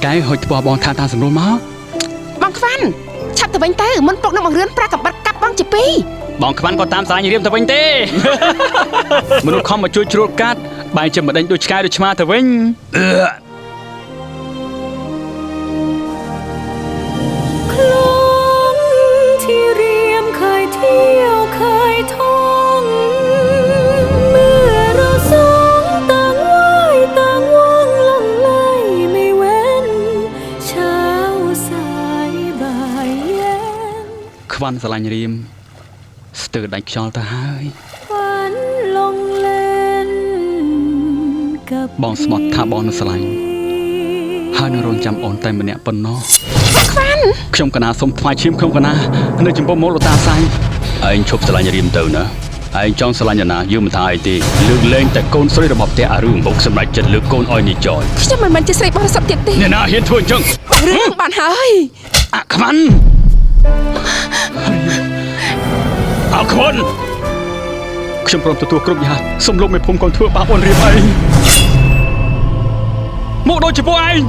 cái hồi bò bò thà ta sầm luôn má bong khăn chặt từ bánh tê muốn bọc nó bằng rướn pra cầm bắt cặp bong chụp pi bong khăn có tam sai như riêng từ bánh tê mình nó không mà chui chui cát bài chừng mà đánh đôi sky đôi chma từ bánhที่เรียมเคยเที่ยวเคยท่องเมื่อเราสองต่างว่ายต่างว่องล่องไล่ไม่เว้นเช้าสายบ่ายเย็น ខ្វាន់ស្រឡាញ់រៀមស្ទើរដាច់ខ្យល់ទៅហើយ ฝันลงเล่นกับ បងស្មត់ថាបងនឹងស្រឡាញ់ហើយនឹងរងចាំអូនតែម្នាក់ប៉ុណ្ណោះ ខ្វាន់ ខ្ញុំកណាសុំថ្វាយឈាមខ្ញុំកណានៅចំពោះមុខលោកតាសៃឯងឈប់ស្រឡាញ់រៀមទៅណាឯងចង់ស្រឡាញ់ណាយើងមិនថាអីទេលើកលែងតែកូនស្រីរបស់ផ្ទះអារឿងមកសម្រាប់ចិត្តលើកកូនឲ្យនេះចយ ខ្ញុំមិនមែនជាស្រីបរិសុទ្ធទៀតទេ អ្នកណាហ៊ានធ្វើអញ្ចឹង រឿងបានហើយ អាខ្វាន់អាខ្វាន់ខ្ញុំព្រមទទួលគ្រប់យ៉ាងសូមលោកមេភូមិកូនធ្វើបាបអូនរៀមអីមកដូចជាពួកឯង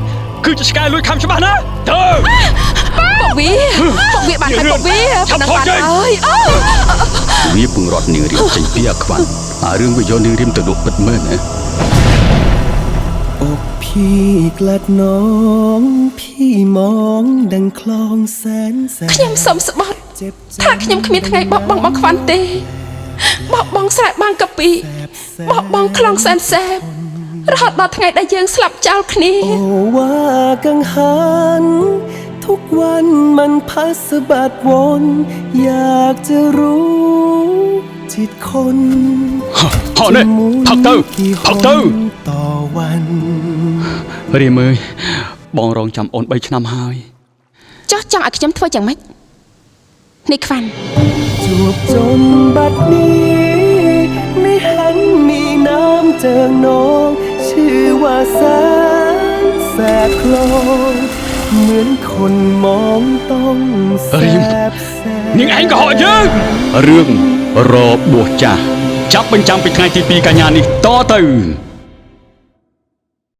គឺជាឆ្កែលួចខំច្បាស់ណាទៅ ពួកវាបានហើយពួកវាប៉ុណ្ណឹងបានហើយវាពឹងរត់នាងរៀមចេញពីអាខ្វាន់អារឿងវាយកនាងរៀមទៅលក់ពិតមែនណាอกพี่กลัดน้องพี่มองดังคลองแสนแสบ ខ្ញុំសុំស្បត់ថាខ្ញុំគ្មានថ្ងៃបោះបង់បងខ្វាន់ទេបោះបង់ស្រែបាងកាពីបោះបង់ខ្លងសែនសែបរហូតដល់ថ្ងៃដែលយើងស្លាប់ចោលគ្នា โอ้ว่ากังหันทุกวันมันพัดสะบัดวนอยากจะรู้จิตคน ហោនេះផឹកទៅต่อวัน រៀមអើយបងរងចាំអូន3ឆ្នាំហើយ ចោះចង់ឲ្យខ្ញុំធ្វើយ៉ាងម៉េចនេះខ្វាន់ จวบจนบัดนี้ไม่หันมีน้ำเจิงนองชื่อว่าแสนแสบคลองเหมือนคนมองต้องแสบแสบ នាងឯងក៏ហក់យើងរឿងរបួសចាស់ចាប់បញ្ចាំងពីថ្ងៃទី2កញ្ញានេះតទៅ